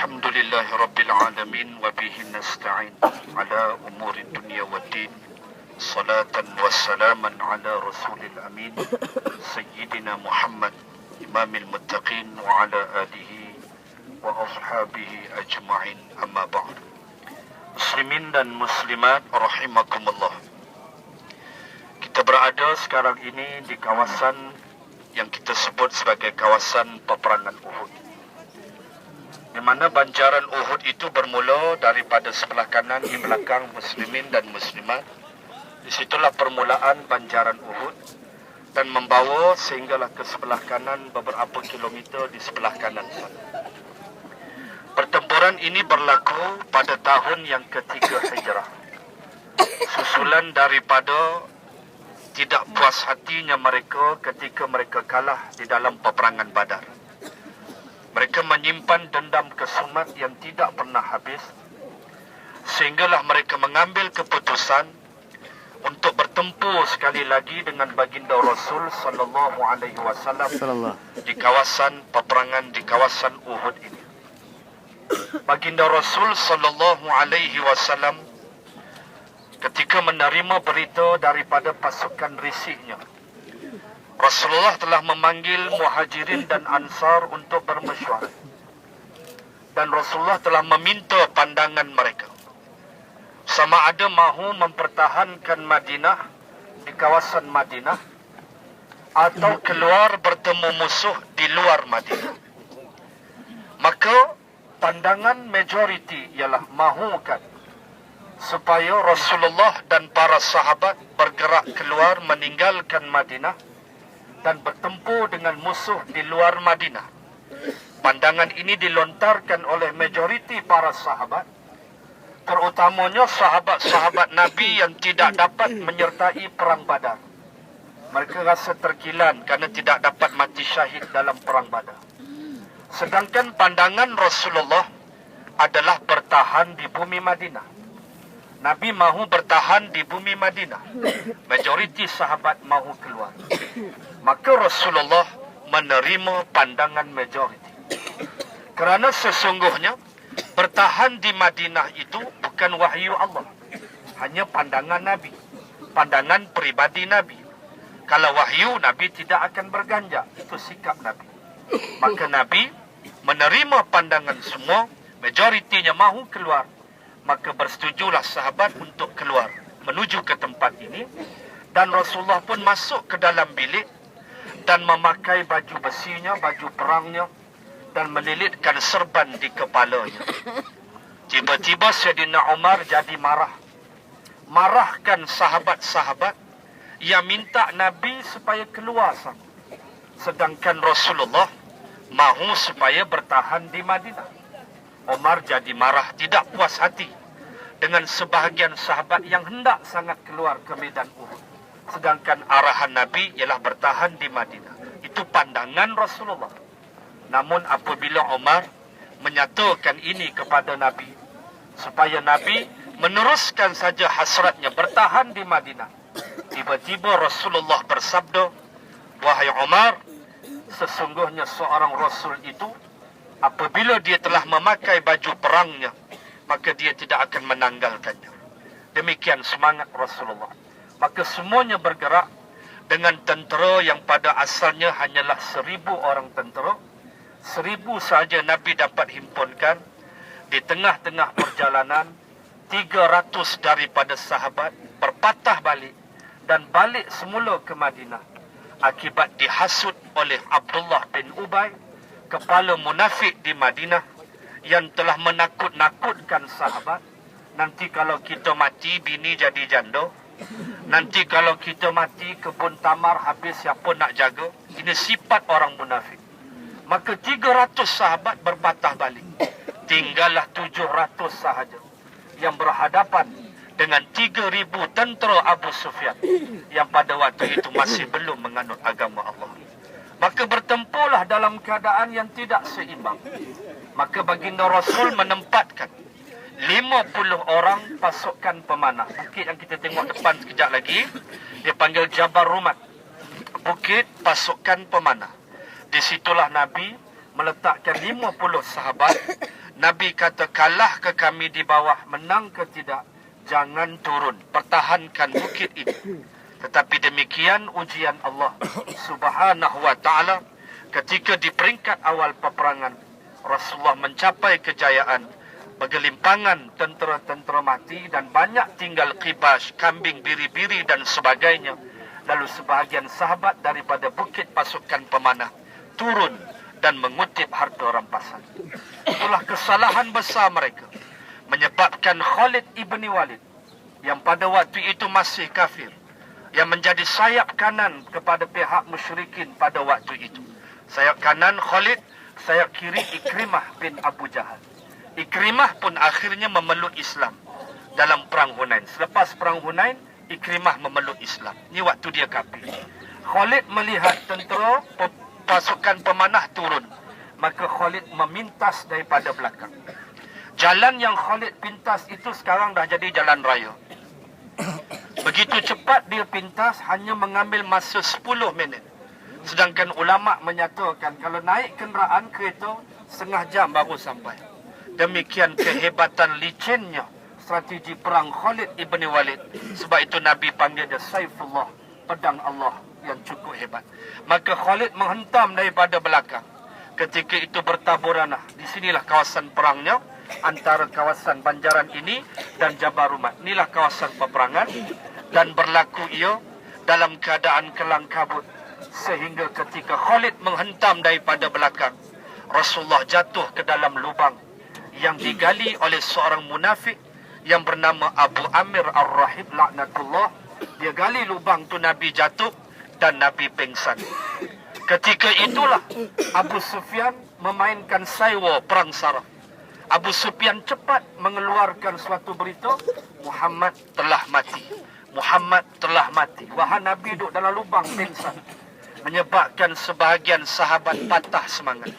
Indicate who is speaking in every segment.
Speaker 1: Alhamdulillahi Rabbil Alamin wa bihi nasta'in ala umuri dunia wa din. Salatan wa salaman ala rasulil amin Sayyidina Muhammad imamil muttaqin wa ala alihi wa ashabihi ajma'in, amma ba'd. Muslimin dan muslimat rahimakumullah. Kita berada sekarang ini di kawasan yang kita sebut sebagai kawasan peperangan Uhud, di mana banjaran Uhud itu bermula daripada sebelah kanan di belakang muslimin dan muslimat. Disitulah permulaan banjaran Uhud dan membawa sehinggalah ke sebelah kanan beberapa kilometer di sebelah kanan sana. Pertempuran ini berlaku pada tahun yang ketiga Hijrah, susulan daripada tidak puas hatinya mereka ketika mereka kalah di dalam peperangan Badar. Mereka menyimpan dendam kesumat yang tidak pernah habis, sehinggalah mereka mengambil keputusan untuk bertempur sekali lagi dengan baginda Rasul sallallahu alaihi wasallam di kawasan peperangan di kawasan Uhud ini. Baginda Rasul sallallahu alaihi wasallam ketika menerima berita daripada pasukan risiknya, Rasulullah telah memanggil Muhajirin dan Ansar untuk bermesyuarat, dan Rasulullah telah meminta pandangan mereka sama ada mahu mempertahankan Madinah di kawasan Madinah atau keluar bertemu musuh di luar Madinah. Maka pandangan majoriti ialah mahukan supaya Rasulullah dan para sahabat bergerak keluar meninggalkan Madinah dan bertempur dengan musuh di luar Madinah. Pandangan ini dilontarkan oleh majoriti para sahabat, terutamanya sahabat-sahabat Nabi yang tidak dapat menyertai perang Badar. Mereka rasa terkilan kerana tidak dapat mati syahid dalam perang Badar. Sedangkan pandangan Rasulullah adalah bertahan di bumi Madinah. Nabi mahu bertahan di bumi Madinah. Majoriti sahabat mahu keluar. Maka Rasulullah menerima pandangan majoriti. Kerana sesungguhnya bertahan di Madinah itu bukan wahyu Allah, hanya pandangan Nabi, pandangan peribadi Nabi. Kalau wahyu, Nabi tidak akan berganjak. Itu sikap Nabi. Maka Nabi menerima pandangan semua, majoritinya mahu keluar. Maka bersetujulah sahabat untuk keluar menuju ke tempat ini, dan Rasulullah pun masuk ke dalam bilik dan memakai baju besinya, baju perangnya, dan melilitkan serban di kepalanya. Tiba-tiba Sayyidina Umar jadi marahkan sahabat-sahabat yang minta Nabi supaya keluar sana, sedangkan Rasulullah mahu supaya bertahan di Madinah. Umar jadi marah, tidak puas hati dengan sebahagian sahabat yang hendak sangat keluar ke medan Uhud, sedangkan arahan Nabi ialah bertahan di Madinah. Itu pandangan Rasulullah. Namun apabila Umar menyatakan ini kepada Nabi, supaya Nabi meneruskan saja hasratnya bertahan di Madinah, tiba-tiba Rasulullah bersabda, "Wahai Umar, sesungguhnya seorang Rasul itu apabila dia telah memakai baju perangnya, maka dia tidak akan menanggalkannya." Demikian semangat Rasulullah. Maka semuanya bergerak dengan tentera yang pada asalnya hanyalah 1,000 orang tentera. 1,000 saja Nabi dapat himpunkan. Di tengah-tengah perjalanan, 300 daripada sahabat berpatah balik dan balik semula ke Madinah akibat dihasut oleh Abdullah bin Ubay, kepala munafik di Madinah, yang telah menakut-nakutkan sahabat. Nanti kalau kita mati, bini jadi janda. Nanti kalau kita mati, kebun tamar habis, siapa nak jaga? Ini sifat orang munafik. Maka 300 sahabat berpatah balik. Tinggallah 700 sahaja yang berhadapan dengan 3,000 tentera Abu Sufyan yang pada waktu itu masih belum menganut agama Allah. Maka bertempurlah dalam keadaan yang tidak seimbang. Maka baginda Rasul menempatkan 50 orang pasukan pemanah. Bukit yang kita tengok depan sekejap lagi, dia panggil Jabal Rumat, bukit pasukan pemanah. Di situlah Nabi meletakkan 50 sahabat Nabi kata, kalah ke kami di bawah, menang ke tidak, jangan turun, pertahankan bukit ini. Tetapi demikian ujian Allah Subhanahu wa ta'ala. Ketika di peringkat awal peperangan, Rasulullah mencapai kejayaan, bergelimpangan tentera-tentera mati dan banyak tinggal qibas, kambing, biri-biri dan sebagainya. Lalu sebahagian sahabat daripada bukit pasukan pemanah turun dan mengutip harta rampasan. Itulah kesalahan besar mereka, menyebabkan Khalid ibn Walid yang pada waktu itu masih kafir, yang menjadi sayap kanan kepada pihak musyrikin pada waktu itu. Sayap kanan Khalid, sayap kiri Ikrimah bin Abu Jahal. Ikrimah pun akhirnya memeluk Islam dalam perang Hunain. Selepas perang Hunain, Ikrimah memeluk Islam. Ini waktu dia kafir. Khalid melihat tentera pasukan pemanah turun, maka Khalid memintas daripada belakang. Jalan yang Khalid pintas itu sekarang dah jadi jalan raya. Begitu cepat dia pintas, hanya mengambil masa 10 minit. Sedangkan ulama' menyatakan kalau naik kenderaan kereta, setengah jam baru sampai. Demikian kehebatan licinnya strategi perang Khalid ibn Walid. Sebab itu Nabi panggil dia Saifullah, pedang Allah yang cukup hebat. Maka Khalid menghentam daripada belakang. Ketika itu bertaburan. Di sinilah kawasan perangnya, antara kawasan Banjaran ini dan Jabal Rumat. Inilah kawasan peperangan. Dan berlaku ia dalam keadaan kelang kabut, sehingga ketika Khalid menghentam daripada belakang, Rasulullah jatuh ke dalam lubang yang digali oleh seorang munafik yang bernama Abu Amir Ar-Rahib laknatullah. Dia gali lubang tu, Nabi jatuh dan Nabi pingsan. Ketika itulah Abu Sufyan memainkan saywa perang saraf. Abu Sufyan cepat mengeluarkan suatu berita, Muhammad telah mati. Muhammad telah mati. Wahai Nabi duduk dalam lubang pingsan, menyebabkan sebahagian sahabat patah semangat.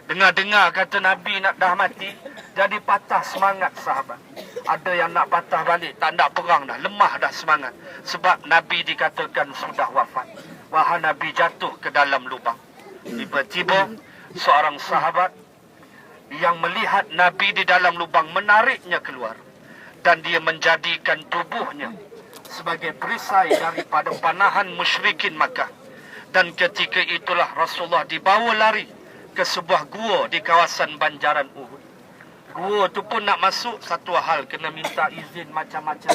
Speaker 1: Dengar-dengar kata Nabi nak dah mati, jadi patah semangat sahabat. Ada yang nak patah balik, tak nak perang dah, lemah dah semangat. Sebab Nabi dikatakan sudah wafat. Wahai Nabi jatuh ke dalam lubang. Tiba-tiba seorang sahabat yang melihat Nabi di dalam lubang menariknya keluar. Dan dia menjadikan tubuhnya sebagai perisai daripada panahan musyrikin Makkah. Dan ketika itulah Rasulullah dibawa lari ke sebuah gua di kawasan Banjaran Uhud. Gua tu pun nak masuk, satu hal kena minta izin macam-macam.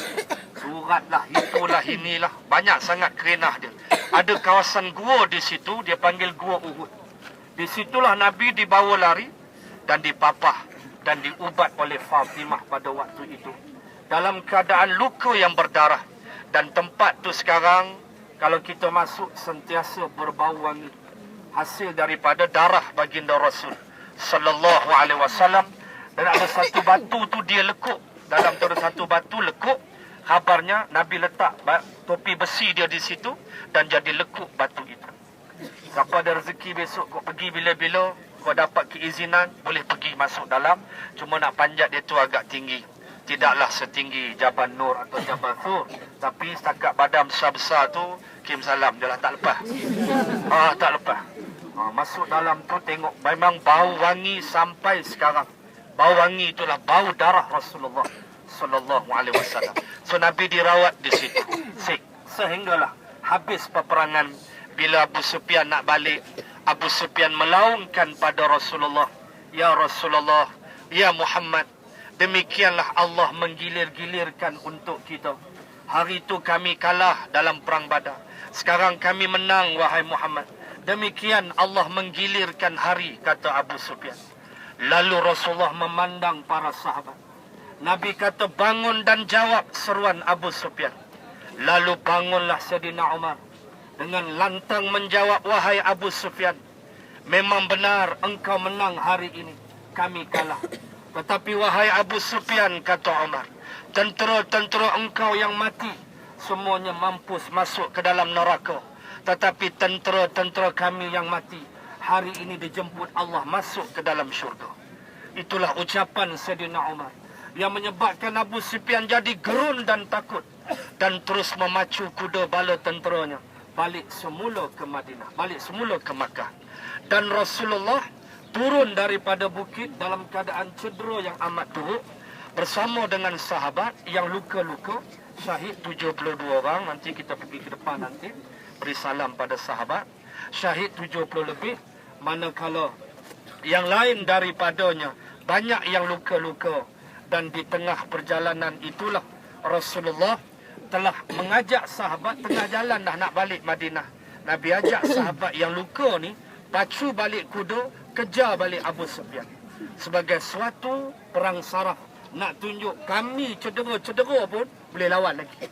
Speaker 1: Surat lah, itulah, inilah. Banyak sangat kerenah dia. Ada kawasan gua di situ, dia panggil Gua Uhud. Di situlah Nabi dibawa lari dan dipapah dan diubat oleh Fatimah pada waktu itu, dalam keadaan luka yang berdarah. Dan tempat tu sekarang, kalau kita masuk, sentiasa berbau wangi, hasil daripada darah baginda Rasul sallallahu alaihi wasallam. Dan ada satu batu tu dia lekuk, dalam tu ada satu batu lekuk. Khabarnya Nabi letak topi besi dia di situ dan jadi lekuk batu itu. Siapa ada rezeki besok kau pergi bila-bila, kau dapat keizinan, boleh pergi masuk dalam. Cuma nak panjat dia tu agak tinggi. Tidaklah setinggi Jabal Nur atau Jabal Thur, tapi setakat badan besar-besar tu, Kim Salam je lah, tak lepas. Tak lepas. Masuk dalam tu tengok, memang bau wangi sampai sekarang. Bau wangi itulah bau darah Rasulullah sallallahu alaihi wasallam. So Nabi dirawat di situ. Sehinggalah habis peperangan. Bila Abu Sufyan nak balik, Abu Sufyan melaungkan pada Rasulullah, ya Rasulullah, ya Muhammad, demikianlah Allah menggilir-gilirkan untuk kita. Hari itu kami kalah dalam perang Badar. Sekarang kami menang, wahai Muhammad. Demikian Allah menggilirkan hari, kata Abu Sufyan. Lalu Rasulullah memandang para sahabat. Nabi kata, bangun dan jawab seruan Abu Sufyan. Lalu bangunlah Sayyidina Umar dengan lantang menjawab, wahai Abu Sufyan, memang benar engkau menang hari ini, kami kalah. Tetapi wahai Abu Sufyan, kata Umar, tentera-tentera engkau yang mati semuanya mampus masuk ke dalam neraka. Tetapi tentera-tentera kami yang mati hari ini dijemput Allah masuk ke dalam syurga. Itulah ucapan Sayyidina Umar yang menyebabkan Abu Sufyan jadi gerun dan takut, dan terus memacu kuda bala tenteranya balik semula ke Madinah, balik semula ke Makkah. Dan Rasulullah
Speaker 2: turun daripada bukit dalam keadaan cedera yang amat teruk bersama dengan sahabat yang luka-luka, syahid 72 orang. Nanti kita pergi ke depan nanti beri salam pada sahabat. Syahid 70 lebih, manakala yang lain daripadanya banyak yang luka-luka. Dan di tengah perjalanan itulah Rasulullah telah mengajak sahabat, tengah jalan dah nak balik Madinah, Nabi ajak sahabat yang luka ni pacu balik kuda, kejar balik Abu Sufyan sebagai suatu perang saraf, nak tunjuk kami cedera-cedera pun boleh lawan lagi.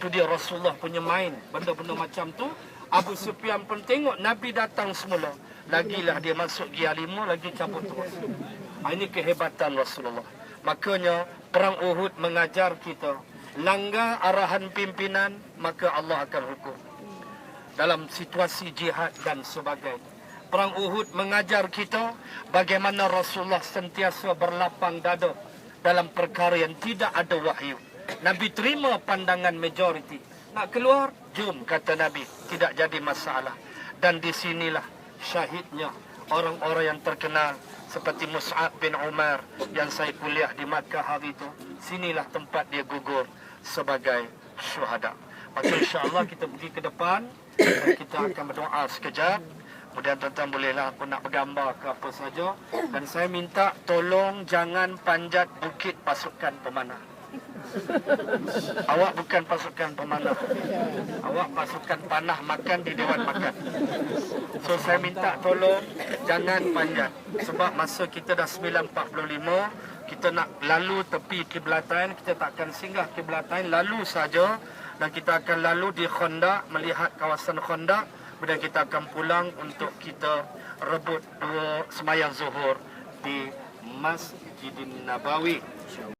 Speaker 2: Tu dia Rasulullah punya main benda-benda macam tu. Abu Sufyan pun tengok Nabi datang semula, lagilah dia masuk gia 5, lagi cabut terus. Ini kehebatan Rasulullah. Makanya perang Uhud mengajar kita, langgar arahan pimpinan maka Allah akan hukum. Dalam situasi jihad dan sebagainya, perang Uhud mengajar kita bagaimana Rasulullah sentiasa berlapang dada dalam perkara yang tidak ada wahyu. Nabi terima pandangan majoriti. Nak keluar, jom kata Nabi, tidak jadi masalah. Dan di sinilah syahidnya orang-orang yang terkenal seperti Mus'ab bin Umar yang saya kuliah di Makkah hari itu. Sinilah tempat dia gugur sebagai syuhada. Maka insya-Allah kita pergi ke depan dan kita akan berdoa sekejap. Kemudian tuan-tuan bolehlah aku nak bergambar ke apa saja. Dan saya minta tolong jangan panjat bukit pasukan pemanah. Awak bukan pasukan pemanah. Awak pasukan panah makan di Dewan Makan. So saya minta tolong jangan panjat. Sebab masa kita dah 9.45, kita nak lalu tepi Kiblatain, kita tak akan singgah Kiblatain, lalu saja. Dan kita akan lalu di Khandaq, melihat kawasan Khandaq. Kemudian kita akan pulang untuk kita rebut 2 sembahyang zuhur di Masjidin Nabawi.